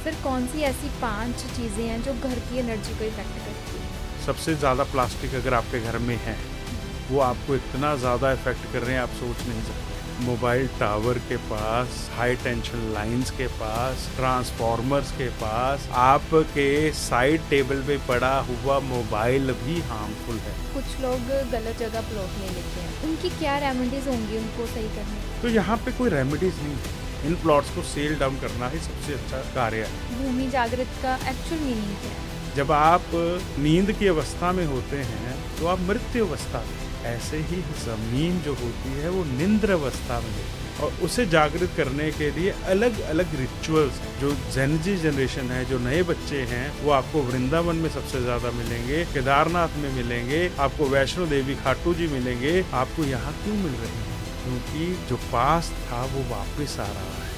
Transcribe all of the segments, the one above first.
Sir कौन सी ऐसी 5 चीज़ें हैं जो घर की एनर्जी को इफ़ेक्ट करती हैं? सबसे ज़्यादा प्लास्टिक अगर आपके घर में है, वो आपको इतना ज़्यादा इफ़ेक्ट कर रहे हैं आप सोच नहीं सकते। मोबाइल टावर के पास, हाई टेंशन लाइन्स के पास, ट्रांसफॉर्मर्स के पास, आपके साइड टेबल पे पड़ा हुआ मोबाइल भी हार्मफुल है। कुछ लोग गलत जगह प्लॉट ले लेते हैं, उनकी क्या रेमेडीज़ होंगी उनको सही करने की? तो यहाँ पे कोई रेमेडीज़ नहीं है। इन प्लॉट्स को सेल डाउन करना ही सबसे अच्छा कार्य है। भूमि जागृत का एक्चुअल मीनिंग क्या है? जब आप नींद की अवस्था में होते हैं तो आप मृत्यु अवस्था में, ऐसे ही जमीन जो होती है वो निंद्र अवस्था में होती है और उसे जागृत करने के लिए अलग अलग रिचुअल्स हैं। जो जेनजी जनरेशन है, जो नए बच्चे हैं, वो आपको वृंदावन में सबसे ज्यादा मिलेंगे, केदारनाथ में मिलेंगे, आपको वैष्णो देवी खाटू जी मिलेंगे। आपको यहाँ क्यों मिल रहे हैं? क्योंकि जो पास्ट था वो वापस आ रहा है।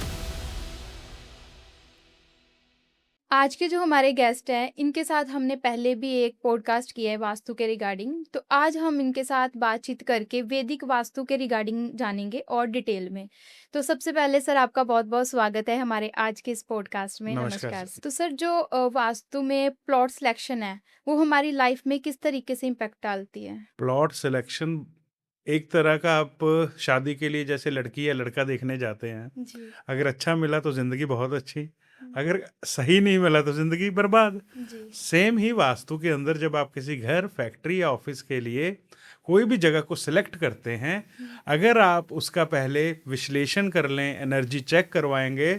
आज के जो हमारे गेस्ट हैं, इनके साथ हमने पहले भी एक पॉडकास्ट किया है वास्तु के रिगार्डिंग, तो आज हम इनके साथ बातचीत करके वैदिक वास्तु के रिगार्डिंग जानेंगे और डिटेल में। तो सबसे पहले सर आपका बहुत-बहुत स्वागत है हमारे आज के इस पॉडकास्ट में। नमस्कार नमस्कार। सर। तो सर जो वास्तु में प्लॉट सिलेक्शन है, वो हमारी लाइफ में किस तरीके से इम्पैक्ट डालती है? प्लॉट सिलेक्शन एक तरह का, आप शादी के लिए जैसे लड़की या लड़का देखने जाते हैं, जी। अगर अच्छा मिला तो ज़िंदगी बहुत अच्छी, हुँ। अगर सही नहीं मिला तो ज़िंदगी बर्बाद। जी। सेम ही वास्तु के अंदर जब आप किसी घर, फैक्ट्री या ऑफिस के लिए कोई भी जगह को सिलेक्ट करते हैं, हुँ। अगर आप उसका पहले विश्लेषण कर लें, एनर्जी चेक करवाएंगे,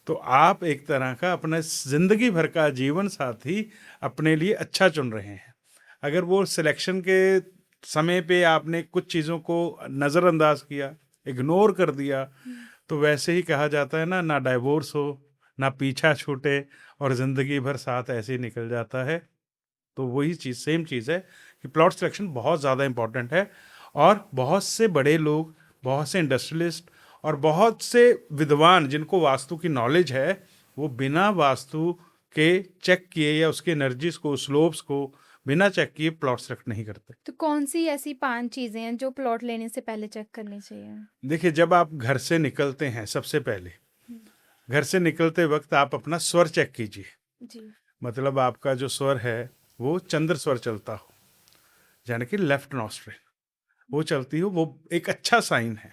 तो आप एक तरह का अपना ज़िंदगी भर का जीवन साथी अपने लिए अच्छा चुन रहे हैं। अगर वो सिलेक्शन के समय पे आपने कुछ चीज़ों को नज़रअंदाज किया, इग्नोर कर दिया, हुँ। तो वैसे ही कहा जाता है ना, ना डाइवोर्स हो, ना पीछा छूटे और ज़िंदगी भर साथ ऐसे ही निकल जाता है। तो वही चीज़, सेम चीज़ है कि प्लॉट सिलेक्शन बहुत ज़्यादा इम्पोर्टेंट है और बहुत से बड़े लोग, बहुत से इंडस्ट्रियलिस्ट और बहुत से विद्वान जिनको वास्तु की नॉलेज है, वो बिना वास्तु के चेक किए या उसके एनर्जीज को, स्लोप्स को बिना चेक किए प्लॉट सेलेक्ट नहीं करते। तो कौन-सी ऐसी 5 चीज़ें हैं जो प्लॉट लेने से पहले चेक करनी चाहिए? देखिए, जब आप घर से निकलते हैं सबसे पहले, हुँ। घर से निकलते वक्त आप अपना स्वर चेक कीजिए। जी। मतलब आपका जो स्वर है वो चंद्र स्वर चलता हो, यानी कि लेफ्ट नॉस्ट्रिल वो चलती हो, वो एक अच्छा साइन है।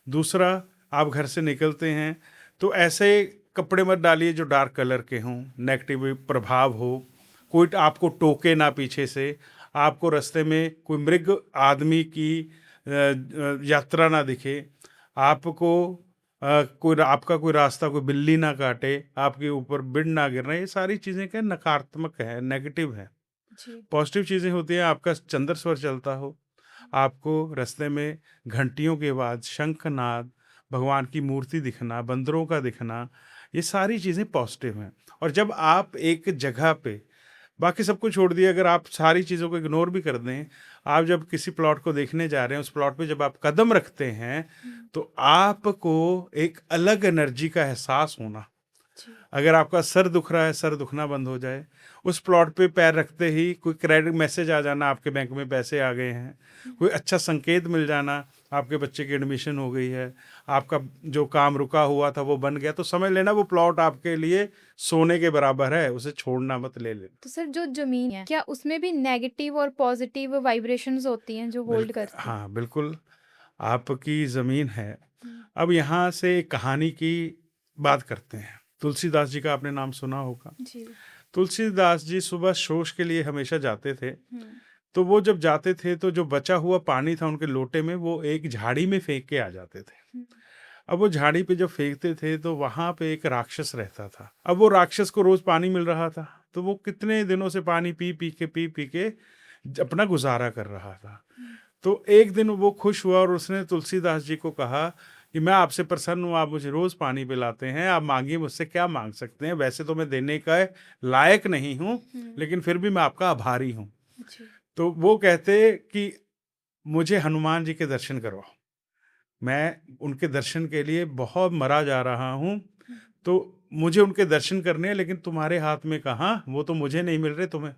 दूसरा, आप घर से निकलते हैं तो ऐसे कपड़े मत डालिए जो डार्क कलर के हों, नेगेटिव प्रभाव हो, कोई आपको टोके ना पीछे से, आपको रास्ते में कोई मृग आदमी की यात्रा ना दिखे, आपको कोई आपका कोई रास्ता कोई बिल्ली ना काटे, आपके ऊपर बिन ना गिरना, ये सारी चीज़ें क्या नकारात्मक है, नेगेटिव है। जी। पॉजिटिव चीज़ें होती हैं, आपका चंद्र स्वर चलता हो, आपको रास्ते में घंटियों की आवाज़, शंखनाद, भगवान की मूर्ति दिखना, बंदरों का दिखना, ये सारी चीज़ें पॉजिटिव हैं। और जब आप एक जगह पे, बाकी सब कुछ छोड़ दिए, अगर आप सारी चीज़ों को इग्नोर भी कर दें, आप जब किसी प्लॉट को देखने जा रहे हैं, उस प्लॉट पे जब आप कदम रखते हैं, हुँ। तो आपको एक अलग एनर्जी का एहसास होना। जी। अगर आपका सर दुख रहा है, सर दुखना बंद हो जाए। उस प्लॉट पे पैर रखते ही कोई क्रेडिट मैसेज आ जाना, आपके बैंक में पैसे आ गए हैं। हुँ। कोई अच्छा संकेत मिल जाना, आपके बच्चे की एडमिशन हो गई है, आपका जो काम रुका हुआ था वो बन गया, तो समझ लेना वो प्लॉट आपके लिए सोने के बराबर है, उसे छोड़ना मत, ले लेना। तो सर जो ज़मीन है, क्या उसमें भी नेगेटिव और पॉज़िटिव वाइब्रेशंस होती हैं जो होल्ड करती हैं? हाँ, बिल्कुल, आपकी ज़मीन है। हुँ। अब यहाँ से कहानी की बात करते हैं। तुलसीदास जी का आपने नाम सुना होगा। जी। तुलसीदास जी सुबह शौच के लिए हमेशा जाते थे। हुँ। तो वो जब जाते थे तो जो बचा हुआ पानी था उनके लोटे में, वो एक झाड़ी में फेंक के आ जाते थे। हुँ। अब वो झाड़ी पे जब फेंकते थे तो वहां पे एक राक्षस रहता था। अब वो राक्षस को रोज पानी मिल रहा था, तो वो कितने दिनों से पानी पी पी के अपना गुजारा कर रहा था। हुँ। तो एक दिन वो खुश हुआ और उसने तुलसीदास जी को कहा कि मैं आपसे प्रसन्न हूँ, आप मुझे रोज पानी पिलाते हैं, आप मांगिए, मुझसे क्या मांग सकते हैं। वैसे तो मैं देने का लायक नहीं हूँ, हुँ। लेकिन फिर भी मैं आपका आभारी हूँ। जी। तो वो कहते कि मुझे हनुमान जी के दर्शन करवाओ, मैं उनके दर्शन के लिए बहुत मरा जा रहा हूँ, हुँ। तो मुझे उनके दर्शन करने हैं, लेकिन तुम्हारे हाथ में कहाँ, वो तो मुझे नहीं मिल रहे तुम्हें।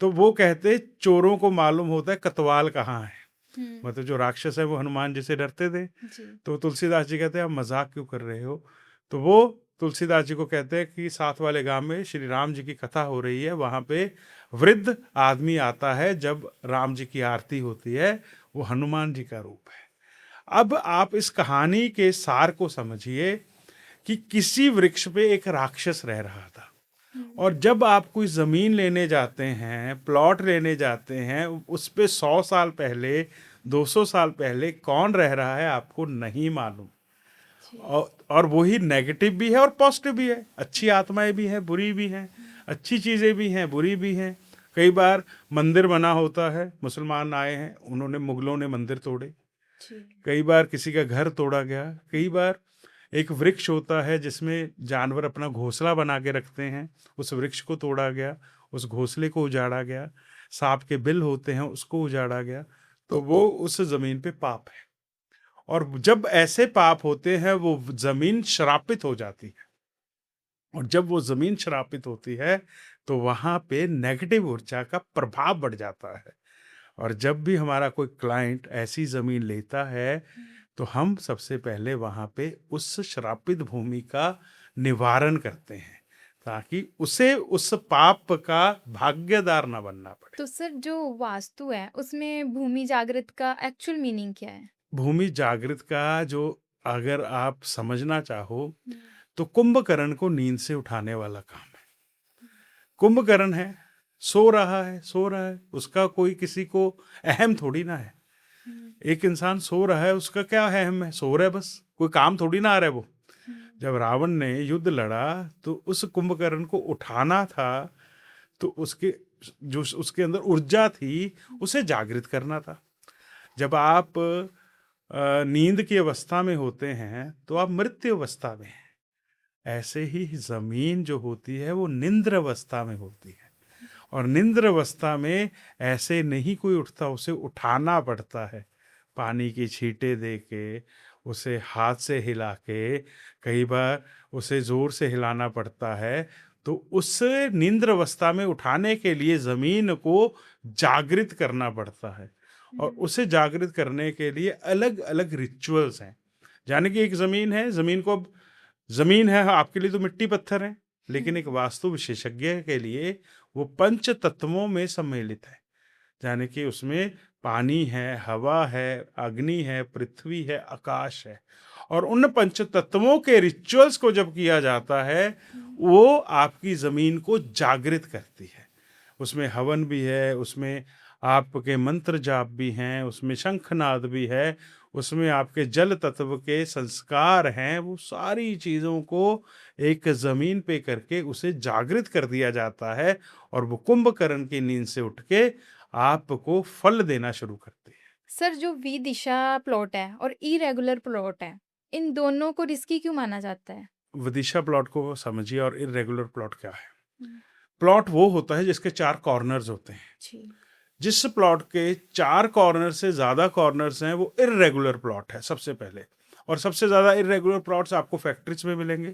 तो वो कहते चोरों को मालूम होता है कतवाल कहाँ है। हुँ। मतलब जो राक्षस है वो हनुमान जी से डरते थे। जी। तो तुलसीदास जी कहते हैं आप मजाक क्यों कर रहे हो। तो वो तुलसीदास जी को कहते हैं कि साथ वाले गांव में श्री राम जी की कथा हो रही है, वहां पे वृद्ध आदमी आता है, जब राम जी की आरती होती है, वो हनुमान जी का रूप है। अब आप इस कहानी के सार को समझिए कि किसी वृक्ष पे एक राक्षस रह रहा था, और जब आप कोई जमीन लेने जाते हैं, प्लॉट लेने जाते हैं, उस पे 100 साल पहले, 200 साल पहले कौन रह रहा है आपको नहीं मालूम। और वही नेगेटिव भी है और पॉजिटिव भी है, अच्छी आत्माएं भी हैं, बुरी भी हैं, अच्छी चीज़ें भी हैं, बुरी भी हैं। कई बार मंदिर बना होता है, मुसलमान आए हैं, उन्होंने, मुगलों ने मंदिर तोड़े, कई बार किसी का घर तोड़ा गया, कई बार एक वृक्ष होता है जिसमें जानवर अपना घोंसला बना के रखते हैं, उस वृक्ष को तोड़ा गया, उस घोंसले को उजाड़ा गया, सांप के बिल होते हैं उसको उजाड़ा गया, तो वो उस जमीन पे पाप है। और जब ऐसे पाप होते हैं वो जमीन श्रापित हो जाती है, और जब वो जमीन श्रापित होती है तो वहां पे नेगेटिव ऊर्जा का प्रभाव बढ़ जाता है। और जब भी हमारा कोई क्लाइंट ऐसी जमीन लेता है तो हम सबसे पहले वहां पे उस श्रापित भूमि का निवारण करते हैं, ताकि उसे उस पाप का भागीदार ना बनना पड़े। तो सर जो वास्तु है उसमें भूमि जागृत का एक्चुअल मीनिंग क्या है? भूमि जागृत का जो, अगर आप समझना चाहो तो कुंभकर्ण को नींद से उठाने वाला काम है। कुंभकर्ण है, सो रहा है, सो रहा है, उसका कोई किसी को अहम थोड़ी ना है। एक इंसान सो रहा है, उसका क्या अहम है, सो रहा है बस, कोई काम थोड़ी ना आ रहा है वो। जब रावण ने युद्ध लड़ा तो उस कुंभकर्ण को उठाना था, तो उसके जो उसके अंदर ऊर्जा थी उसे जागृत करना था। जब आप नींद की अवस्था में होते हैं तो आप मृत्यु अवस्था में हैं। ऐसे ही जमीन जो होती है वो निंद्र अवस्था में होती है, और निंद्र अवस्था में ऐसे नहीं कोई उठता, उसे उठाना पड़ता है, पानी की छींटे दे के, उसे हाथ से हिला के, कई बार उसे जोर से हिलाना पड़ता है। तो उस निंद्र अवस्था में उठाने के लिए जमीन को जागृत करना पड़ता है, और उसे जागृत करने के लिए अलग अलग रिचुअल्स हैं। यानी कि एक जमीन है, जमीन को, जमीन है आपके लिए तो मिट्टी पत्थर है, लेकिन एक वास्तु विशेषज्ञ के लिए वो पंच तत्वों में सम्मिलित है। यानी कि उसमें पानी है, हवा है, अग्नि है, पृथ्वी है, आकाश है, और उन पंच तत्वों के रिचुअल्स को जब किया जाता है वो आपकी जमीन को जागृत करती है। उसमें हवन भी है, उसमें आपके मंत्र जाप भी हैं, उसमें शंखनाद भी है, उसमें आपके जल तत्व के संस्कार हैं। वो सारी चीज़ों को एक ज़मीन पे करके उसे जागृत कर दिया जाता है, और वो कुंभकर्ण की नींद से उठ के आपको फल देना शुरू करती है। सर जो वी दिशा प्लॉट है और इरेगुलर प्लॉट है, इन दोनों को रिस्की क्यों माना जाता है? विदिशा प्लॉट को समझिए और इरेगुलर प्लॉट क्या है। प्लॉट वो होता है जिसके 4 कॉर्नर्स होते हैं। जी। जिस प्लॉट के 4 कॉर्नर से ज़्यादा कॉर्नर्स हैं वो इरेगुलर प्लॉट है सबसे पहले। और सबसे ज़्यादा इरेगुलर प्लॉट्स आपको फैक्ट्रीज में मिलेंगे,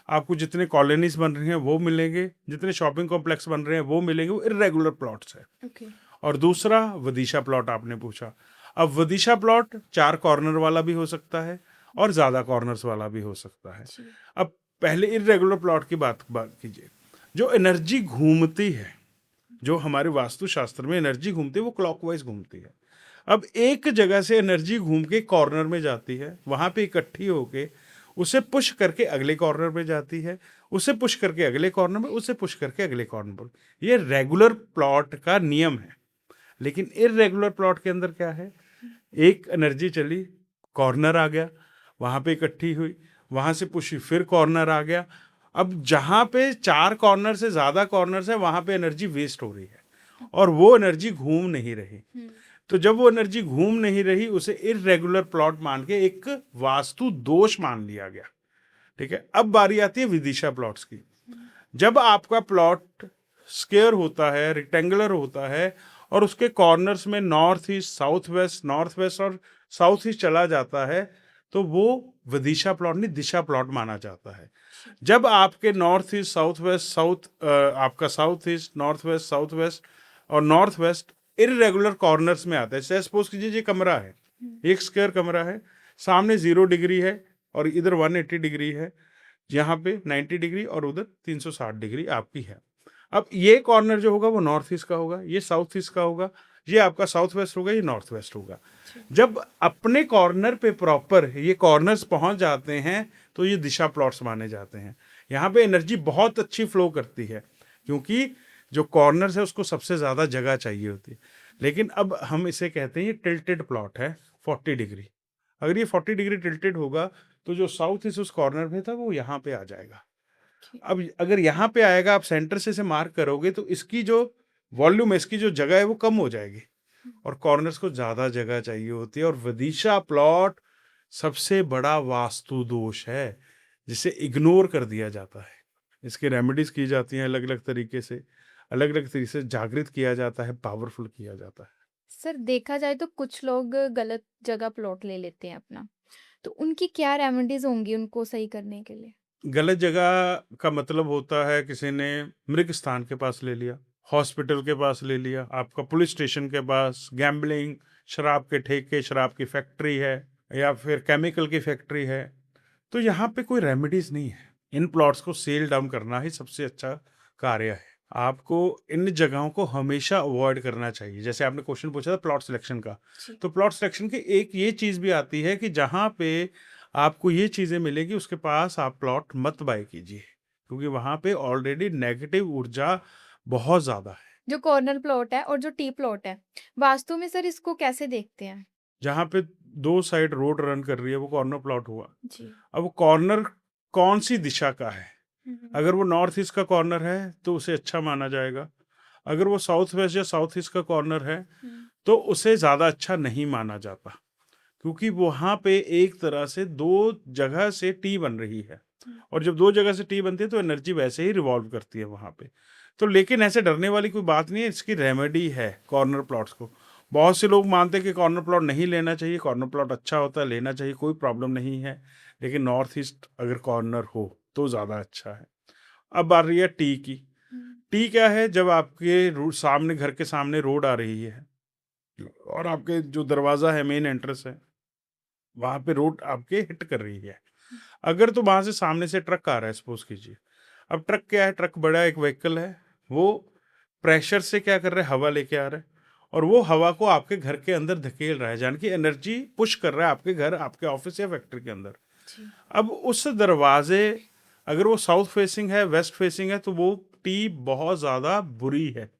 आपको जितने कॉलोनीज बन रही हैं वो मिलेंगे, जितने शॉपिंग कॉम्प्लेक्स बन रहे हैं वो मिलेंगे, वो इरेगुलर प्लॉट्स है। ओके। और दूसरा विदिशा प्लॉट आपने पूछा। अब विदिशा प्लॉट 4 कॉर्नर वाला भी हो सकता है और ज़्यादा कॉर्नर्स वाला भी हो सकता है। जी। अब पहले इरेगुलर प्लॉट की बात कीजिए। जो एनर्जी घूमती है, जो हमारे वास्तुशास्त्र में एनर्जी घूमती है वो क्लॉकवाइज घूमती है। अब एक जगह से एनर्जी घूम के कॉर्नर में जाती है, वहां पे इकट्ठी होके उसे पुश करके अगले कॉर्नर में जाती है, उसे पुश करके अगले कॉर्नर में, उसे पुश करके अगले कॉर्नर पर। ये रेगुलर प्लॉट का नियम है। लेकिन इरेगुलर प्लॉट के अंदर क्या है, एक एनर्जी चली, कॉर्नर आ गया, वहां पे इकट्ठी हुई, वहां से पुश, फिर कॉर्नर आ गया। अब जहां पे 4 कॉर्नर से ज्यादा कॉर्नर है वहां पे एनर्जी वेस्ट हो रही है और वो एनर्जी घूम नहीं रही। तो जब वो एनर्जी घूम नहीं रही उसे इरेगुलर प्लॉट मान के एक वास्तु दोष मान लिया गया। ठीक है, अब बारी आती है विदिशा प्लॉट्स की। जब आपका प्लॉट स्क्वायर होता है, रेक्टेंगुलर होता है, और उसके कॉर्नर्स में नॉर्थ ईस्ट, नॉर्थ वेस्ट और साउथ ईस्ट चला जाता है, तो वो विदिशा प्लॉट नहीं, दिशा प्लॉट माना जाता है। जब आपके नॉर्थ ईस्ट, साउथ वेस्ट, आपका साउथ ईस्ट, साउथ वेस्ट और नॉर्थ वेस्ट इरेगुलर कॉर्नर्स में आता है। जैसे सपोज कीजिए ये कमरा है, एक स्क्वायर कमरा है, सामने 0 डिग्री है और इधर 180 डिग्री है। यहाँ पे 90 डिग्री और उधर 360 डिग्री आपकी है। अब ये कॉर्नर जो होगा वो नॉर्थ ईस्ट का होगा, ये साउथ ईस्ट का होगा, ये आपका साउथ वेस्ट होगा, ये नॉर्थ वेस्ट होगा। जी। जब अपने कॉर्नर पे प्रॉपर ये कॉर्नर्स पहुंच जाते हैं तो ये दिशा प्लॉट्स माने जाते हैं। यहाँ पे एनर्जी बहुत अच्छी फ्लो करती है क्योंकि जो कॉर्नर्स है उसको सबसे ज़्यादा जगह चाहिए होती है। लेकिन अब हम इसे कहते हैं ये टिल्टेड प्लॉट है 40 डिग्री। अगर ये 40 डिग्री टिल्टेड होगा तो जो साउथ ईस्ट उस कॉर्नर में था वो यहाँ पे आ जाएगा। ठीक। अब अगर यहाँ पे आएगा, आप सेंटर से इसे मार्क करोगे तो इसकी जो वॉल्यूम है, इसकी जो जगह है वो कम हो जाएगी और कॉर्नर्स को ज़्यादा जगह चाहिए होती है। और विदिशा प्लॉट सबसे बड़ा वास्तु दोष है जिसे इग्नोर कर दिया जाता है। इसकी रेमेडीज की जाती हैं अलग अलग तरीके से, अलग अलग तरीके से जागृत किया जाता है, पावरफुल किया जाता है। सर देखा जाए तो कुछ लोग गलत जगह प्लॉट ले लेते हैं अपना, तो उनकी क्या रेमेडीज होंगी उनको सही करने के लिए? गलत जगह का मतलब होता है किसी ने मृग स्थान के पास ले लिया, हॉस्पिटल के पास ले लिया, आपका पुलिस स्टेशन के पास, गैम्बलिंग, शराब के ठेके, शराब की फैक्ट्री है या फिर केमिकल की फैक्ट्री है, तो यहाँ पे कोई रेमेडीज नहीं है। इन प्लॉट्स को सेल डाउन करना ही सबसे अच्छा कार्य है। आपको इन जगहों को हमेशा अवॉइड करना चाहिए। जैसे आपने क्वेश्चन पूछा था प्लॉट सिलेक्शन का, जी। तो प्लॉट सिलेक्शन की एक ये चीज़ भी आती है कि जहाँ पे आपको ये चीज़ें मिलेगी उसके पास आप प्लॉट मत बाय कीजिए क्योंकि वहाँ पे ऑलरेडी नेगेटिव ऊर्जा बहुत ज़्यादा है। जो कॉर्नर प्लॉट है और जो टी प्लॉट है, वास्तु में सर इसको कैसे देखते हैं? जहाँ पे दो साइड रोड रन कर रही है वो कॉर्नर प्लॉट हुआ। जी। अब वो कॉर्नर कौन सी दिशा का है? हम्म। अगर वो नॉर्थ ईस्ट का कॉर्नर है तो उसे अच्छा माना जाएगा। अगर वो साउथ वेस्ट या साउथ ईस्ट का कॉर्नर है हम्म। तो उसे ज़्यादा अच्छा नहीं माना जाता क्योंकि वहाँ पे एक तरह से दो जगह से टी बन रही है और जब दो जगह से टी बनती है तो एनर्जी वैसे ही रिवॉल्व करती है वहाँ पे। तो लेकिन ऐसे डरने वाली कोई बात नहीं है, इसकी रेमेडी है कॉर्नर प्लॉट्स को। बहुत से लोग मानते हैं कि कॉर्नर प्लॉट नहीं लेना चाहिए, कॉर्नर प्लॉट अच्छा होता है, लेना चाहिए, कोई प्रॉब्लम नहीं है। लेकिन नॉर्थ ईस्ट अगर कॉर्नर हो तो ज़्यादा अच्छा है। अब बात रही है टी की। हम्म। टी क्या है? जब आपके सामने, घर के सामने रोड आ रही है और आपके जो दरवाज़ा है, मेन एंट्रेंस है, वहाँ पे रोड आपके हिट कर रही है। अगर तो वहाँ से सामने से ट्रक आ रहा है सपोज कीजिए, अब ट्रक क्या है, ट्रक बड़ा एक व्हीकल है, वो प्रेशर से क्या कर रहा है, हवा लेके आ रहा है और वो हवा को आपके घर के अंदर धकेल रहा है, यानी कि एनर्जी पुश कर रहा है आपके घर, आपके ऑफिस या फैक्ट्री के अंदर। जी। अब उस दरवाजे, अगर वो साउथ फेसिंग है, वेस्ट फेसिंग है, तो वो टी बहुत ज़्यादा बुरी है,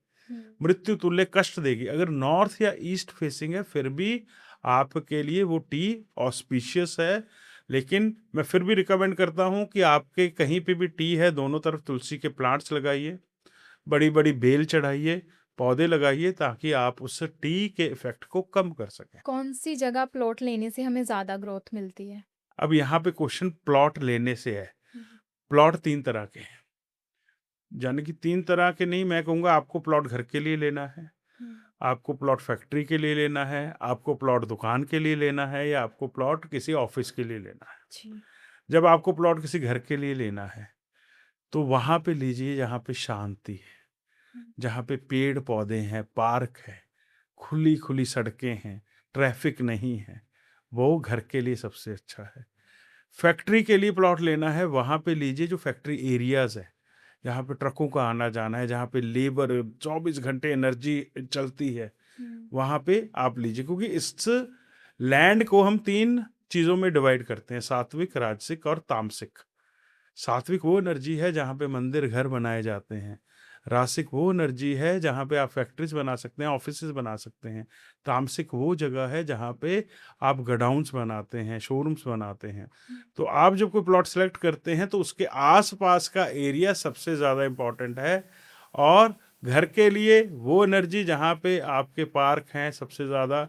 मृत्यु तुल्य कष्ट देगी। अगर नॉर्थ या ईस्ट फेसिंग है फिर भी आपके लिए वो टी ऑस्पिशियस है। लेकिन मैं फिर भी रिकमेंड करता हूँ कि आपके कहीं पे भी टी है, दोनों तरफ तुलसी के प्लांट्स लगाइए, बड़ी बड़ी बेल चढ़ाइए, पौधे लगाइए ताकि आप उस टी के इफेक्ट को कम कर सकें। कौन सी जगह प्लॉट लेने से हमें ज्यादा ग्रोथ मिलती है? अब यहाँ पे क्वेश्चन प्लॉट लेने से है। हम्म। प्लॉट तीन तरह के हैं, यानी कि तीन तरह के नहीं, मैं कहूँगा आपको प्लॉट घर के लिए लेना है, हम्म। आपको प्लॉट फैक्ट्री के लिए लेना है, आपको प्लॉट दुकान के लिए लेना है, या आपको प्लॉट किसी ऑफिस के लिए लेना है। जी। जब आपको प्लॉट किसी घर के लिए लेना है तो वहाँ पे लीजिए जहाँ पे शांति है, जहाँ पे पेड़ पौधे हैं, पार्क है, खुली खुली सड़कें हैं, ट्रैफिक नहीं है, वो घर के लिए सबसे अच्छा है। फैक्ट्री के लिए प्लॉट लेना है, वहाँ पे लीजिए जो फैक्ट्री एरियाज है, जहाँ पे ट्रकों का आना जाना है, जहाँ पे लेबर 24 घंटे एनर्जी चलती है, वहाँ पे आप लीजिए। क्योंकि इस लैंड को हम तीन चीज़ों में डिवाइड करते हैं, सात्विक, राजसिक और तामसिक। सात्विक वो एनर्जी है जहाँ पे मंदिर घर बनाए जाते हैं, रासिक वो एनर्जी है जहाँ पे आप फैक्ट्रीज बना सकते हैं, ऑफिसेज बना सकते हैं, तामसिक वो जगह है जहाँ पे आप गडाउन्स बनाते हैं, शोरूम्स बनाते हैं। तो आप जब कोई प्लॉट सेलेक्ट करते हैं तो उसके आसपास का एरिया सबसे ज़्यादा इम्पॉर्टेंट है। और घर के लिए वो एनर्जी जहाँ पे आपके पार्क हैं सबसे ज़्यादा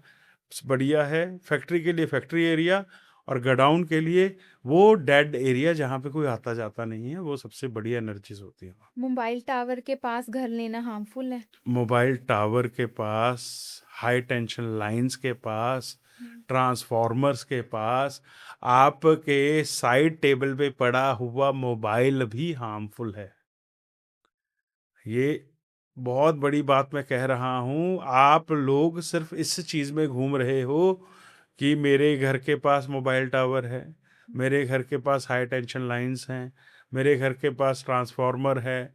बढ़िया है, फैक्ट्री के लिए फैक्ट्री एरिया, और गडाउन के लिए वो डेड एरिया जहाँ पे कोई आता जाता नहीं है, वो सबसे बढ़िया एनर्जीज होती है। मोबाइल टावर के पास घर लेना हार्मफुल है? मोबाइल टावर के पास, हाई टेंशन लाइंस के पास, ट्रांसफॉर्मर्स के पास, आपके साइड टेबल पे पड़ा हुआ मोबाइल भी हार्मफुल है। ये बहुत बड़ी बात मैं कह रहा हूँ। आप लोग सिर्फ इस चीज़ में घूम रहे हो कि मेरे घर के पास मोबाइल टावर है, मेरे घर के पास हाई टेंशन लाइंस हैं, मेरे घर के पास ट्रांसफार्मर है।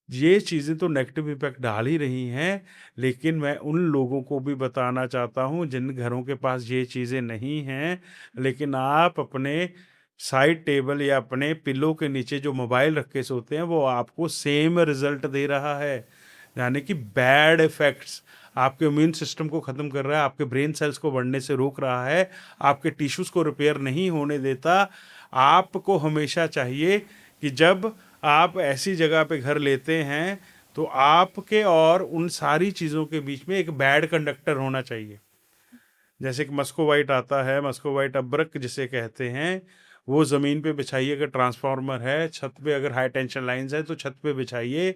ये चीज़ें तो नेगेटिव इम्पैक्ट डाल ही रही हैं, लेकिन मैं उन लोगों को भी बताना चाहता हूँ जिन घरों के पास ये चीज़ें नहीं हैं, लेकिन आप अपने साइड टेबल या अपने पिलो के नीचे जो मोबाइल रख के सोते हैं, वो आपको सेम रिज़ल्ट दे रहा है। यानी कि बैड इफ़ेक्ट्स, आपके इम्यून सिस्टम को ख़त्म कर रहा है, आपके ब्रेन सेल्स को बढ़ने से रोक रहा है, आपके टिश्यूज़ को रिपेयर नहीं होने देता। आपको हमेशा चाहिए कि जब आप ऐसी जगह पे घर लेते हैं, तो आपके और उन सारी चीज़ों के बीच में एक बैड कंडक्टर होना चाहिए। जैसे कि मस्कोवाइट आता है, मस्कोवाइट अब्रक जिसे कहते हैं, वो ज़मीन पे बिछाइए। अगर ट्रांसफार्मर है, छत पे अगर हाई टेंशन लाइन्स हैं, तो छत पे बिछाइए।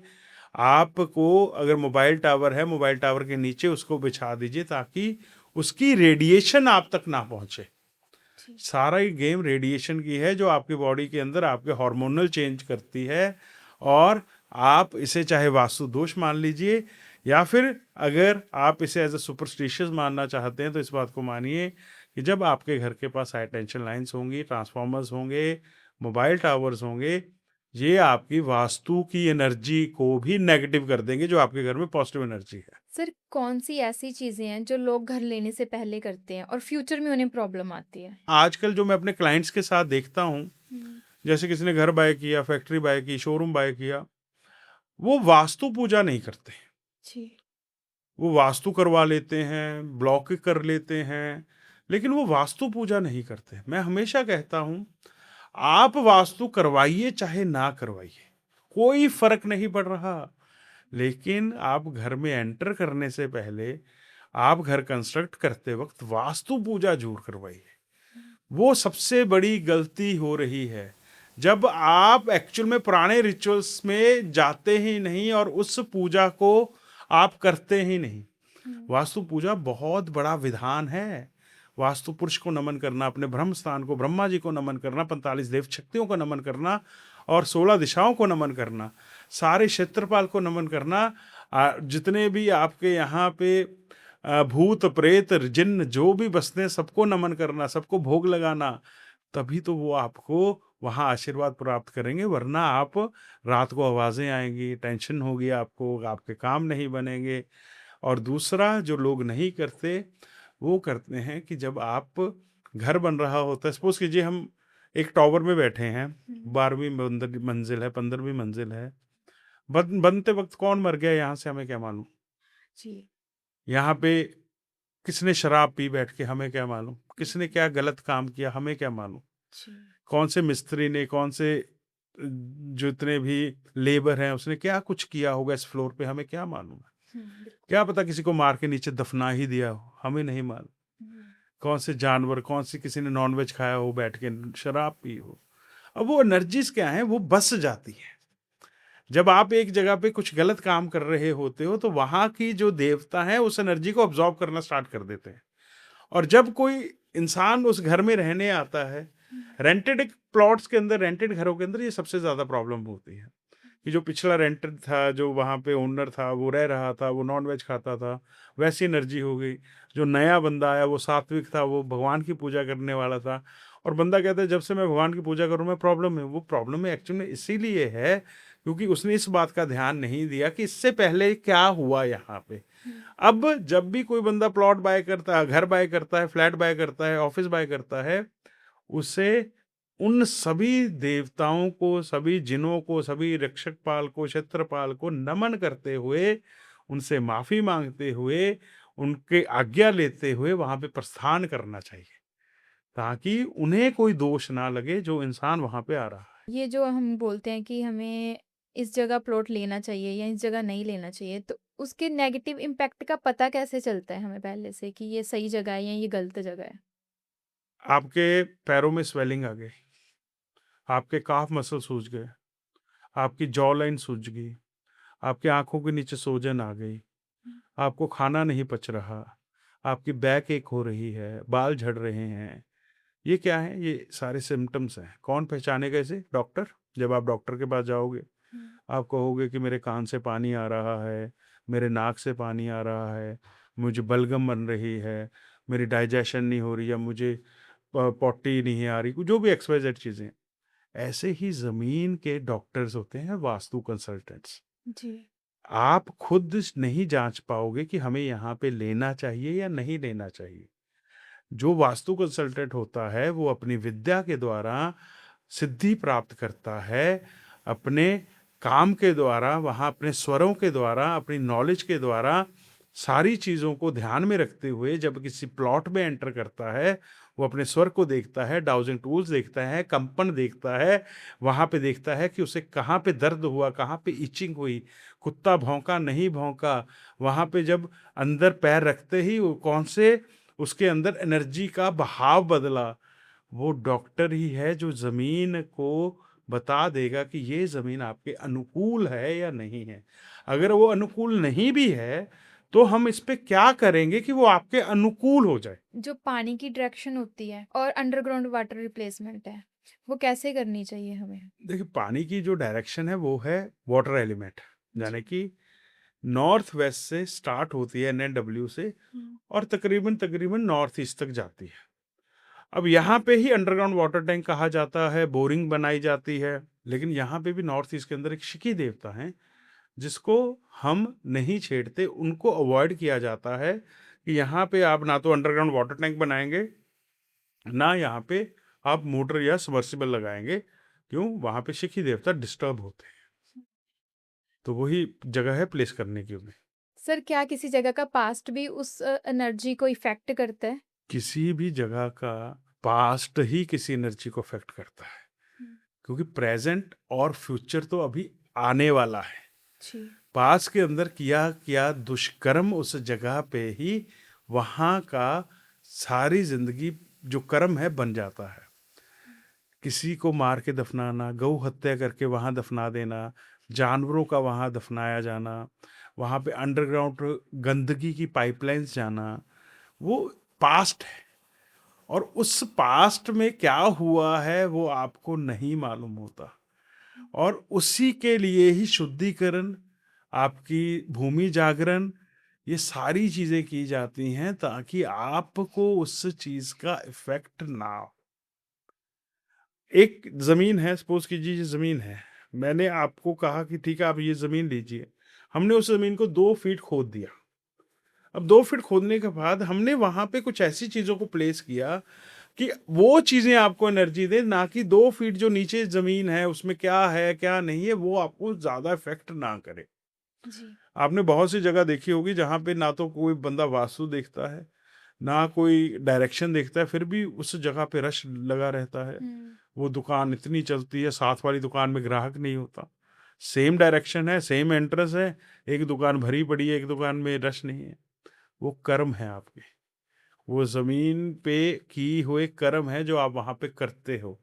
आपको अगर मोबाइल टावर है, मोबाइल टावर के नीचे उसको बिछा दीजिए ताकि उसकी रेडिएशन आप तक ना पहुँचे। जी। सारा ही गेम रेडिएशन की है, जो आपकी बॉडी के अंदर आपके हार्मोनल चेंज करती है। और आप इसे चाहे वास्तु दोष मान लीजिए, या फिर अगर आप इसे एज अ सुपरस्टिशियस मानना चाहते हैं, तो इस बात को मानिए कि जब आपके घर के पास हाई टेंशन लाइन्स होंगी, ट्रांसफार्मर्स होंगे, मोबाइल टावर्स होंगे, ये आपकी वास्तु की एनर्जी को भी नेगेटिव कर देंगे, जो आपके घर में पॉजिटिव एनर्जी है। सर, कौन-सी ऐसी चीज़ें हैं जो लोग घर लेने से पहले करते हैं और फ्यूचर में उन्हें प्रॉब्लम आती है? आजकल जो मैं अपने क्लाइंट्स के साथ देखता हूँ, हुँ। जैसे किसी ने घर बाय किया, फैक्ट्री बाय की, शोरूम बाय किया, वो वास्तु पूजा नहीं करते। जी। वो वास्तु करवा लेते हैं, ब्लॉक कर लेते हैं, लेकिन वो वास्तु पूजा नहीं करते। मैं हमेशा कहता हूँ, आप वास्तु करवाइए चाहे ना करवाइए, कोई फ़र्क नहीं पड़ रहा। लेकिन आप घर में एंटर करने से पहले, आप घर कंस्ट्रक्ट करते वक़्त वास्तु पूजा ज़रूर करवाइए। वो सबसे बड़ी गलती हो रही है। जब आप एक्चुअल में पुराने रिचुअल्स में जाते ही नहीं और उस पूजा को आप करते ही नहीं। हुँ। वास्तु पूजा बहुत बड़ा विधान है। वास्तु पुरुष को नमन करना, अपने ब्रह्म स्थान को, ब्रह्मा जी को नमन करना, 45 देव शक्तियों को नमन करना और 16 दिशाओं को नमन करना, सारे क्षेत्रपाल को नमन करना, जितने भी आपके यहाँ पे भूत, प्रेत, जिन्न जो भी बसते हैं, सबको नमन करना, सबको भोग लगाना, तभी तो वो आपको वहाँ आशीर्वाद प्राप्त करेंगे। वरना आप रात को आवाज़ें आएँगी, टेंशन होगी आपको, आपके काम नहीं बनेंगे। और दूसरा जो लोग नहीं करते, वो करते हैं कि जब आप घर बन रहा होता है, सपोज़ कीजिए हम एक टॉवर में बैठे हैं, हुँ। 12वीं मंजिल है, 15वीं मंजिल है। बनते वक़्त कौन मर गया यहाँ से हमें क्या मालूम? जी। यहाँ पे किसने शराब पी बैठ के हमें क्या मालूम? किसने क्या गलत काम किया हमें क्या मालूम? जी। कौन से मिस्त्री ने, कौन से जितने भी लेबर हैं, उसने क्या कुछ किया होगा इस फ्लोर पे हमें क्या मालूम है? हुँ, बिल्कुल। क्या पता किसी को मार के नीचे दफना ही दिया हो, हमें नहीं मालूम। हुँ। कौन से जानवर, कौन सी किसी ने नॉन-वेज खाया हो बैठ के, शराब पी हो। अब वो एनर्जीज़ क्या हैं, वो बस जाती हैं। जब आप एक जगह पे कुछ गलत काम कर रहे होते हो, तो वहाँ की जो देवता हैं, उस एनर्जी को अब्ज़ॉर्ब करना स्टार्ट कर देते हैं। और जब कोई इंसान उस घर में रहने आता है, हुँ। रेंटेड प्लॉट्स के अंदर, रेंटेड घरों के अंदर ये सबसे ज़्यादा प्रॉब्लम होती है कि जो पिछला रेंटेड था, जो वहाँ पे ओनर था, वो रह रहा था, वो नॉन-वेज खाता था, वैसी एनर्जी हो गई। जो नया बंदा आया, वो सात्विक था, वो भगवान की पूजा करने वाला था, और बंदा कहता है, "जब से मैं भगवान की पूजा कर रहा हूँ, मैं प्रॉब्लम में हूँ।" वो प्रॉब्लम में एक्चुअल में इसीलिए है, क्योंकि उसने इस बात का ध्यान नहीं दिया कि इससे पहले क्या हुआ यहाँ पे। हुँ। अब जब भी कोई बंदा प्लॉट बाय करता है, घर बाय करता है, फ्लैट बाय करता है, ऑफिस बाय करता है, उसे उन सभी देवताओं को, सभी जिनों को, सभी रक्षकपाल को, क्षेत्रपाल को नमन करते हुए, उनसे माफ़ी माँगते हुए, उनके आज्ञा लेते हुए वहाँ पे प्रस्थान करना चाहिए, ताकि उन्हें कोई दोष ना लगे जो इंसान वहाँ पे आ रहा है। ये जो हम बोलते हैं कि हमें इस जगह प्लॉट लेना चाहिए या इस जगह नहीं लेना चाहिए, तो उसके नेगेटिव इम्पैक्ट का पता कैसे चलता है हमें पहले से कि ये सही जगह है या ये गलत जगह है? आपके पैरों में स्वेलिंग आ गई, आपके काफ मसल सूज गए, आपकी जॉ लाइन सूज गई, आपकी आँखों के नीचे सूजन आ गई, हुँ। आपको खाना नहीं पच रहा, आपकी बैक एक हो रही है, बाल झड़ रहे हैं। ये क्या है? ये सारे सिम्पटम्स हैं। कौन पहचानेगा इसे? डॉक्टर। जब आप डॉक्टर के पास जाओगे, हुँ। आप कहोगे कि मेरे कान से पानी आ रहा है, मेरे नाक से पानी आ रहा है, मुझे बलगम बन रही है, मेरी डाइजेशन नहीं हो रही, या मुझे पॉटी नहीं आ रही, जो भी XYZ चीज़ें। ऐसे ही ज़मीन के डॉक्टर्स होते हैं वास्तु कंसल्टेंट्स। जी। आप खुद नहीं जाँच पाओगे कि हमें यहाँ पे लेना चाहिए या नहीं लेना चाहिए। जो वास्तु कंसल्टेंट होता है वो अपनी विद्या के द्वारा सिद्धि प्राप्त करता है, अपने काम के द्वारा, वहाँ अपने स्वरों के द्वारा, अपनी नॉलेज के द्वारा, सारी चीज़ों को ध्यान में रखते हुए जब किसी प्लॉट में एंटर करता है, वो अपने स्वर को देखता है, डाउजिंग टूल्स देखता है, कंपन देखता है, वहाँ पे देखता है कि उसे कहाँ पे दर्द हुआ, कहाँ पे इचिंग हुई, कुत्ता भौंका, नहीं भौंका, वहाँ पे जब अंदर पैर रखते ही वो कौन से उसके अंदर एनर्जी का बहाव बदला, वो डॉक्टर ही है जो ज़मीन को बता देगा कि ये ज़मीन आपके अनुकूल है या नहीं है। अगर वो अनुकूल नहीं भी है, तो हम इस पे क्या करेंगे कि वो आपके अनुकूल हो जाए? जो पानी की डायरेक्शन होती है और अंडरग्राउंड वाटर रिप्लेसमेंट है, वो कैसे करनी चाहिए हमें? देखिए, पानी की जो डायरेक्शन है वो है वाटर एलिमेंट, जी। यानी कि नॉर्थ वेस्ट से स्टार्ट होती है एनएनडब्ल्यू से हुँ। और तकरीबन नॉर्थ ईस्ट तक जाती है। अब यहाँ पे ही अंडरग्राउंड वाटर टैंक कहा जाता है, बोरिंग बनाई जाती है, लेकिन यहाँ पे भी नॉर्थ ईस्ट के अंदर एक शिकी देवता हैं, जिसको हम नहीं छेड़ते, उनको अवॉइड किया जाता है कि यहाँ पे आप ना तो अंडरग्राउंड वाटर टैंक बनाएँगे, ना यहाँ पे आप मोटर या सबमर्सिबल लगाएँगे। क्यों? वहाँ पे शिकी देवता डिस्टर्ब होते हैं, तो वही जगह है प्लेस करने की उन्हें। सर, क्या किसी जगह का पास्ट भी उस एनर्जी को इफ़ेक्ट करता है? किसी भी जगह का पास्ट ही किसी एनर्जी को अफ़ेक्ट करता है, हुँ। क्योंकि प्रेज़ेंट और फ्यूचर तो अभी आने वाला है। जी। पास के अंदर किया क्या दुष्कर्म उस जगह पे ही वहाँ का सारी जिंदगी जो कर्म है बन जाता है। किसी को मार के दफनाना, गौ हत्या करके वहाँ दफना देना, जानवरों का वहाँ दफनाया जाना, वहाँ पे अंडरग्राउंड गंदगी की पाइपलाइंस जाना, वो पास्ट है। और उस पास्ट में क्या हुआ है वो आपको नहीं मालूम होता। और उसी के लिए ही शुद्धिकरण, आपकी भूमि जागरण, ये सारी चीज़ें की जाती हैं ताकि आपको उस चीज़ का इफ़ेक्ट ना हो। एक ज़मीन है, सपोज़ कीजिए ये ज़मीन है। मैंने आपको कहा कि ठीक है आप ये ज़मीन लीजिए। हमने उस ज़मीन को 2 फीट खोद दिया। अब 2 फीट खोदने के बाद हमने वहाँ पे कुछ ऐसी चीज़ों को प्लेस किया कि वो चीज़ें आपको एनर्जी दें, ना कि 2 फीट जो नीचे ज़मीन है उसमें क्या है, क्या नहीं है, वो आपको ज़्यादा इफ़ेक्ट ना करे। जी। आपने बहुत सी जगह देखी होगी जहाँ पे ना तो कोई बंदा वास्तु देखता है, ना कोई डायरेक्शन देखता है, फिर भी उस जगह पे रश लगा रहता है। हुँ। वो दुकान इतनी चलती है, साथ वाली दुकान में ग्राहक नहीं होता। सेम डायरेक्शन है, सेम एंट्रेंस है, एक दुकान भरी पड़ी है, एक दुकान में रश नहीं है। वो कर्म है आपके। वो ज़मीन पे की हुए कर्म है जो आप वहाँ पे करते हो।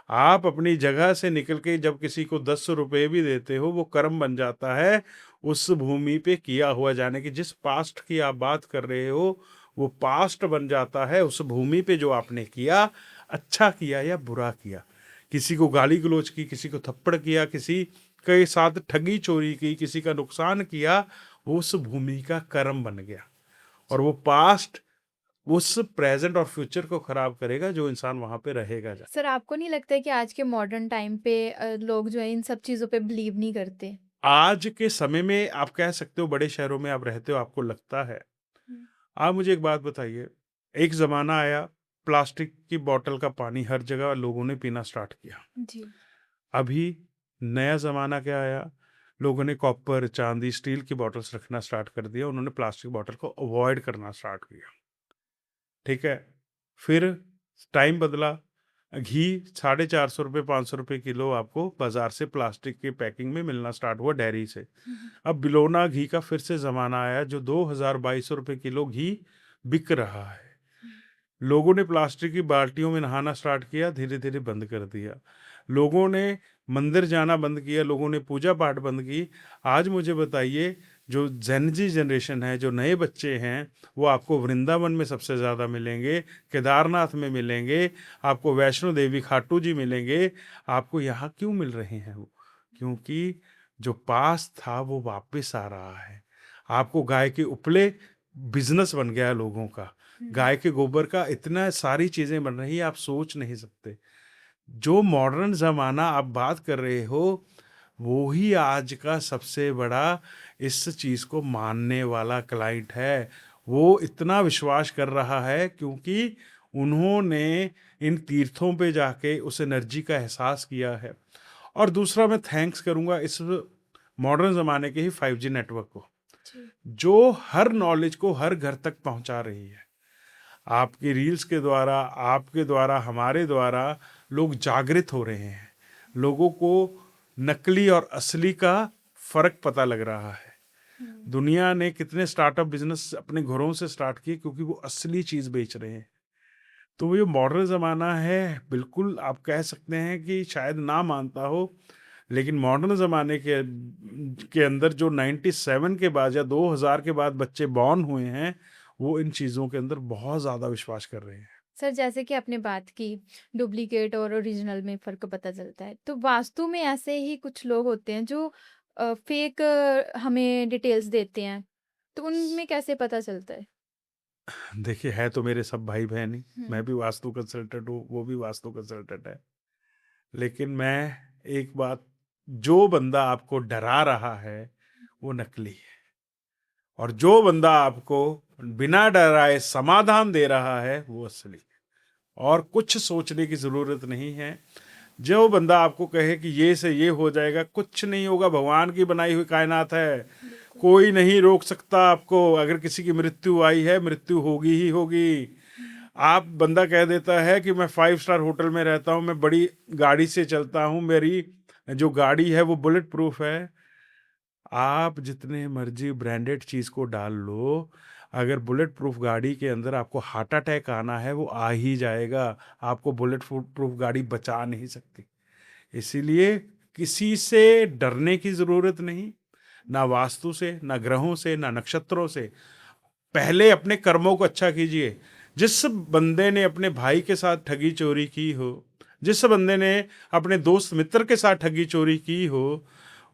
आप अपनी जगह से निकल के जब किसी को 10 रुपए भी देते हो, वो कर्म बन जाता है उस भूमि पे किया हुआ, जाने की जिस पास्ट की आप बात कर रहे हो, वो पास्ट बन जाता है उस भूमि पे जो आपने किया, अच्छा किया या बुरा किया। किसी को गाली-गलौज की, किसी को थप्पड़ किया, किसी के साथ ठगी चोरी की, किसी का नुकसान किया, वो उस भूमि का कर्म बन गया। और वो पास्ट उस प्रेज़ेंट और फ्यूचर को खराब करेगा जो इंसान वहाँ पे रहेगा जा। सर, आपको नहीं लगता है कि आज के मॉडर्न टाइम पे लोग जो है इन सब चीज़ों पे बिलीव नहीं करते? आज के समय में आप कह सकते हो बड़े शहरों में आप रहते हो, आपको लगता है। हुँ। आप मुझे एक बात बताइए, एक ज़माना आया प्लास्टिक की बॉटल का पानी हर जगह लोगों ने पीना स्टार्ट किया। जी। अभी नया ज़माना क्या आया, लोगों ने कॉपर, चांदी, स्टील की बॉटल्स रखना स्टार्ट कर दिया, उन्होंने प्लास्टिक बॉटल को अवॉइड करना स्टार्ट किया। ठीक है? फिर टाइम बदला, घी ₹450 ₹500 किलो आपको बाज़ार से प्लास्टिक की पैकिंग में मिलना स्टार्ट हुआ डेयरी से। हुँ, हुँ। अब बिलोना घी का फिर से ज़माना आया जो 2000-2200 रुपए किलो घी बिक रहा है। हुँ। लोगों ने प्लास्टिक की बाल्टियों में नहाना स्टार्ट किया, धीरे-धीरे बंद कर दिया। लोगों ने मंदिर जाना बंद किया, लोगों ने पूजा-पाठ बंद की। आज मुझे बताइए, जो जेन ज़ी जनरेशन है, जो नए बच्चे हैं, वो आपको वृंदावन में सबसे ज़्यादा मिलेंगे, केदारनाथ में मिलेंगे, आपको वैष्णो देवी, खाटू जी मिलेंगे। आपको यहाँ क्यों मिल रहे हैं वो? क्योंकि जो पास था वो वापस आ रहा है। आपको गाय के उपले बिज़नेस बन गया है लोगों का। हुँ। गाय के गोबर का इतना सारी चीज़ें बन रही हैं, आप सोच नहीं सकते। जो मॉडर्न ज़माना आप बात कर रहे हो, वो ही आज का सबसे बड़ा इस चीज़ को मानने वाला क्लाइंट है। वो इतना विश्वास कर रहा है क्योंकि उन्होंने इन तीर्थों पे जाके उस एनर्जी का एहसास किया है। और दूसरा मैं थैंक्स करूँगा इस मॉडर्न ज़माने के ही 5G नेटवर्क को, जी। जो हर नॉलेज को हर घर तक पहुँचा रही है। आपकी रील्स के द्वारा, आपके द्वारा, हमारे द्वारा लोग जागृत हो रहे हैं। लोगों को नकली और असली का फ़र्क पता लग रहा है। हुँ। दुनिया ने कितने स्टार्टअप बिज़नेस अपने घरों से स्टार्ट किए क्योंकि वो असली चीज़ बेच रहे हैं। तो ये मॉडर्न ज़माना है, बिल्कुल आप कह सकते हैं कि शायद ना मानता हो, लेकिन मॉडर्न ज़माने के अंदर जो 97 के बाद या 2000 के बाद बच्चे बॉर्न हुए हैं, वो इन चीज़ों के अंदर बहुत ज़्यादा विश्वास कर रहे हैं। सर जैसे कि आपने बात की डुप्लीकेट और ओरिजिनल में फ़र्क पता चलता है। तो वास्तु में ऐसे ही कुछ लोग होते हैं जो फ़ेक हमें डिटेल्स देते हैं। तो उनमें कैसे पता चलता है? देखिए, है तो मेरे सब भाई-बहन ही, मैं हुँ। भी वास्तु कंसल्टेंट हूँ, वो भी वास्तु कंसल्टेंट है। लेकिन मैं एक बात, जो बंदा आपको डरा रहा है, वो नकली है। और जो बंदा आपको बिना डराए समाधान दे रहा है, वो असली है। और कुछ सोचने की ज़रूरत नहीं है। जो बंदा आपको कहे कि ये से ये हो जाएगा, कुछ नहीं होगा, भगवान की बनाई हुई कायनात है। बिल्कुल। कोई नहीं रोक सकता आपको। अगर किसी की मृत्यु आई है, मृत्यु होगी ही होगी। हुँ। आप बंदा कह देता है कि मैं 5 स्टार होटल में रहता हूँ, मैं बड़ी गाड़ी से चलता हूँ, मेरी जो गाड़ी है वो बुलेट प्रूफ है। आप जितने मर्जी ब्रांडेड चीज़ को डाल लो, अगर बुलेट प्रूफ गाड़ी के अंदर आपको हार्ट अटैक आना है, वो आ ही जाएगा। आपको बुलेट प्रूफ गाड़ी बचा नहीं सकती। इसीलिए किसी से डरने की ज़रूरत नहीं, ना वास्तु से, ना ग्रहों से, ना नक्षत्रों से। पहले अपने कर्मों को अच्छा कीजिए। जिस बंदे ने अपने भाई के साथ ठगी चोरी की हो, जिस बंदे ने अपने दोस्त मित्र के साथ ठगी चोरी की हो,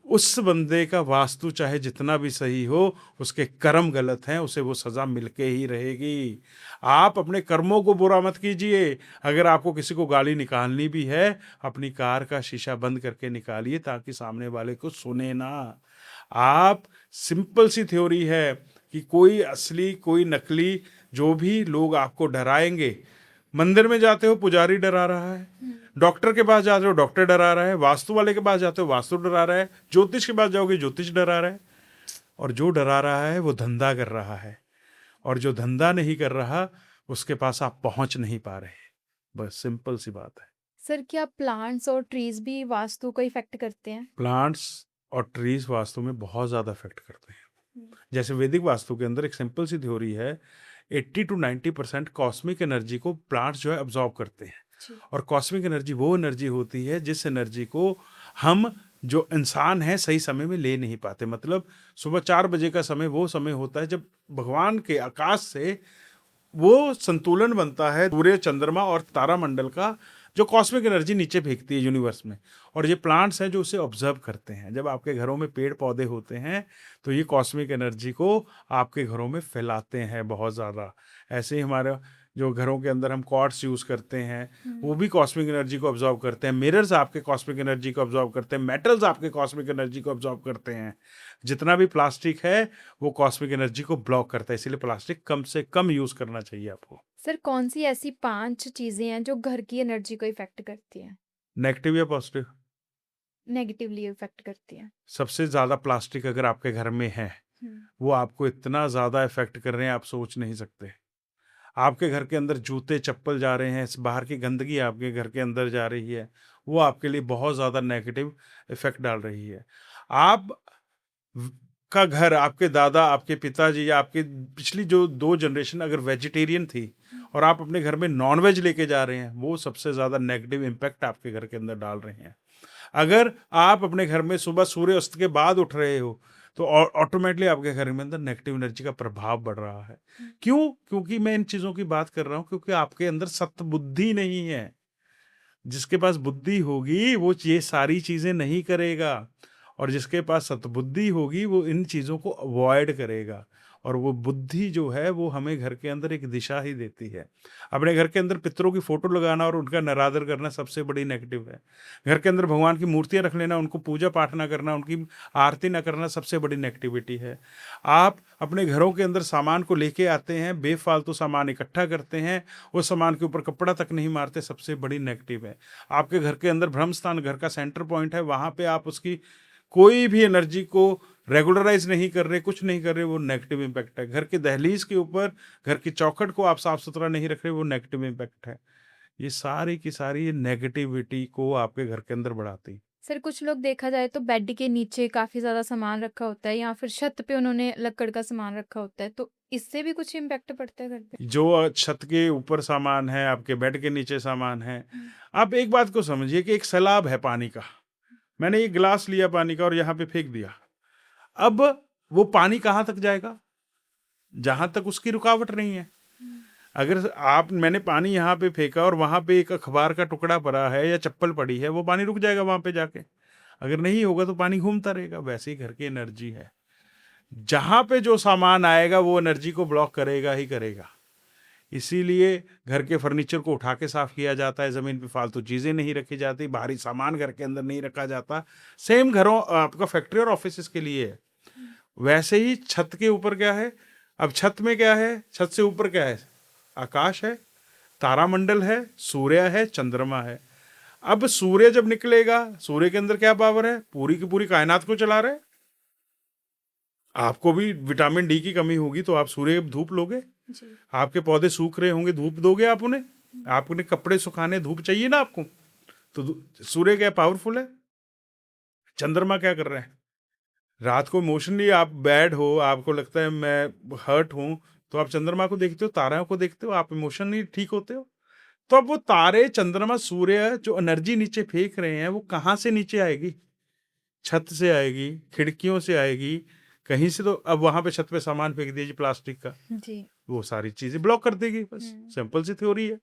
उस बंदे का वास्तु चाहे जितना भी सही हो, उसके कर्म गलत हैं, उसे वो सज़ा मिलके ही रहेगी। आप अपने कर्मों को बुरा मत कीजिए। अगर आपको किसी को गाली निकालनी भी है, अपनी कार का शीशा बंद करके निकालिए ताकि सामने वाले को सुने ना। आप, सिंपल सी थ्योरी है कि कोई असली, कोई नकली, जो भी लोग आपको डराएँगे, मंदिर में जाते हो पुजारी डरा रहा है, हुँ। डॉक्टर के पास जाते हो डॉक्टर डरा रहा है, वास्तु वाले के पास जाते हो वास्तु डरा रहा है, ज्योतिष के पास जाओगे ज्योतिष डरा रहा है। और जो डरा रहा है वो धंधा कर रहा है, और जो धंधा नहीं कर रहा उसके पास आप पहुंच नहीं पा रहे। बस सिंपल सी बात है। सर क्या प्लांट्स और ट्रीज़ भी वास्तु को इफ़ेक्ट करते हैं? प्लांट्स और ट्रीज वास्तु में बहुत ज़्यादा इफेक्ट करते हैं। हुँ। जैसे वैदिक वास्तु के अंदर एक सिंपल सी थ्योरी है, 80 टू 90% कॉस्मिक एनर्जी को प्लांट्स जो है अब्जॉर्ब करते हैं। जी। और कॉस्मिक एनर्जी वो एनर्जी होती है जिस एनर्जी को हम, जो इंसान है, सही समय में ले नहीं पाते। मतलब सुबह 4 बजे का समय वो समय होता है जब भगवान के आकाश से वो संतुलन बनता है, सूर्य, चंद्रमा और तारामंडल का, जो कॉस्मिक एनर्जी नीचे फेंकती है यूनिवर्स में। और ये प्लांट्स हैं जो उसे ऑब्जर्व करते हैं। जब आपके घरों में पेड़ पौधे होते हैं तो ये कॉस्मिक एनर्जी को आपके घरों में फैलाते हैं बहुत ज़्यादा। ऐसे ही हमारे जो घरों के अंदर हम क्वार्ट्स यूज़ करते हैं, हुँ। वो भी कॉस्मिक एनर्जी को ऑब्जॉर्व करते हैं। मिरर्स आपके कॉस्मिक एनर्जी को ऑब्जॉर्व करते हैं। मेटल्स आपके कॉस्मिक एनर्जी को ऑब्जॉर्व करते हैं। जितना भी प्लास्टिक है वो कॉस्मिक एनर्जी को ब्लॉक करता है, इसीलिए प्लास्टिक कम से कम यूज़ करना चाहिए आपको। सर कौन-सी ऐसी 5 चीज़ें हैं जो घर की एनर्जी को इफ़ेक्ट करती हैं? नेगेटिव या पॉजिटिव? नेगेटिवली इफ़ेक्ट करती हैं? सबसे ज़्यादा प्लास्टिक अगर आपके घर में है, हुँ। वो आपको इतना ज़्यादा इफ़ेक्ट कर रहे हैं आप सोच नहीं सकते। आपके घर के अंदर जूते चप्पल जा रहे हैं, बाहर की गंदगी आपके घर के अंदर जा रही है, वो आपके लिए बहुत ज़्यादा नेगेटिव इफ़ेक्ट डाल रही है। आप व का घर, आपके दादा, आपके पिताजी या आपके पिछली जो 2 जनरेशन अगर वेजिटेरियन थी हुँ। और आप अपने घर में नॉन-वेज लेके जा रहे हैं, वो सबसे ज़्यादा नेगेटिव इम्पैक्ट आपके घर के अंदर डाल रहे हैं। अगर आप अपने घर में सुबह सूर्य अस्त के बाद उठ रहे हो, तो ऑटोमेटिकली आपके घर में अंदर नेगेटिव एनर्जी का प्रभाव बढ़ रहा है। हुँ। क्यों? क्योंकि मैं इन चीज़ों की बात कर रहा हूँ क्योंकि आपके अंदर सत्बुद्धि नहीं है। जिसके पास बुद्धि होगी वो ये सारी चीज़ें नहीं करेगा, और जिसके पास सद्बुद्धि होगी वो इन चीज़ों को अवॉइड करेगा। और वो बुद्धि जो है वो हमें घर के अंदर एक दिशा ही देती है। अपने घर के अंदर पितरों की फ़ोटो लगाना और उनका निरादर करना सबसे बड़ी नेगेटिव है। घर के अंदर भगवान की मूर्तियाँ रख लेना, उनको पूजा-पाठ ना करना, उनकी आरती ना करना सबसे बड़ी नेगेटिविटी है। आप अपने घरों के अंदर सामान को लेके आते हैं, बेफ़ालतू सामान इकट्ठा करते हैं, उस सामान के ऊपर कपड़ा तक नहीं मारते, सबसे बड़ी नेगेटिव है। आपके घर के अंदर ब्रह्म स्थान घर का सेंटर पॉइंट है, वहाँ पे आप उसकी कोई भी एनर्जी को रेगुलराइज़ नहीं कर रहे, कुछ नहीं कर रहे, वो नेगेटिव इम्पैक्ट है। घर के दहलीज के ऊपर, घर की चौखट को आप साफ-सुथरा नहीं रख रहे, वो नेगेटिव इम्पैक्ट है। ये सारी की सारी नेगेटिविटी को आपके घर के अंदर बढ़ाती। सर कुछ लोग देखा जाए तो बेड के नीचे काफ़ी ज़्यादा सामान रखा होता है या फिर छत पे उन्होंने लक्कड़ का सामान रखा होता है, तो इससे भी कुछ इम्पैक्ट पड़ता है घर पे? जो छत के ऊपर सामान है, आपके बेड के नीचे सामान है, हुँ। आप एक बात को समझिए कि एक सैलाब है पानी का। मैंने ये गिलास लिया पानी का और यहाँ पे फेंक दिया। अब वो पानी कहाँ तक जाएगा? जहाँ तक उसकी रुकावट नहीं है। हुँ। अगर आप मैंने पानी यहाँ पे फेंका और वहाँ पे एक अखबार का टुकड़ा पड़ा है या चप्पल पड़ी है, वो पानी रुक जाएगा वहाँ पे जाके। अगर नहीं होगा तो पानी घूमता रहेगा, वैसे ही घर की एनर्जी है। जहाँ पे जो सामान आएगा वो एनर्जी को ब्लॉक करेगा ही करेगा। इसीलिए घर के फर्नीचर को उठा के साफ किया जाता है, ज़मीन पे फालतू चीज़ें नहीं रखी जाती, भारी सामान घर के अंदर नहीं रखा जाता। सेम घरों आपका फैक्ट्री और ऑफिसेज़ के लिए है। हुँ। वैसे ही छत के ऊपर क्या है? अब छत में क्या है? छत से ऊपर क्या है? आकाश है, तारामंडल है, सूर्य है, चंद्रमा है। अब सूर्य जब निकलेगा, सूर्य के अंदर क्या पावर है? पूरी की पूरी कायनात को चला रहा है। आपको भी विटामिन डी की कमी होगी तो आप सूर्य की धूप लोगे। जी। आपके पौधे सूख रहे होंगे, धूप दोगे आप उन्हें। हुँ। आपने कपड़े सुखाने धूप चाहिए ना आपको। तो सूर्य क्या पावरफुल है? चंद्रमा क्या कर रहा है? रात को इमोशनली आप बैड हो, आपको लगता है मैं हर्ट हूँ, तो आप चंद्रमा को देखते हो, ताराओं को देखते हो, आप इमोशनली ठीक होते हो। तो अब वो तारे, चंद्रमा, सूर्य जो एनर्जी नीचे फेंक रहे हैं, वो कहाँ से नीचे आएगी? छत से आएगी, खिड़कियों से आएगी, कहीं से तो अब वहाँ पे छत पे सामान फेंक दीजिए प्लास्टिक का, जी। वो सारी चीज़ें ब्लॉक कर देगी बस, हुँ। सिंपल सी थ्योरी है।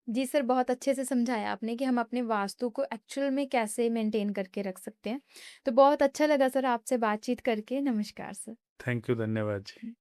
जी सर, बहुत अच्छे से समझाया आपने कि हम अपने वास्तु को एक्चुअल में कैसे मेंटेन करके रख सकते हैं। तो बहुत अच्छा लगा सर आपसे बातचीत करके। नमस्कार सर। थैंक यू, धन्यवाद जी।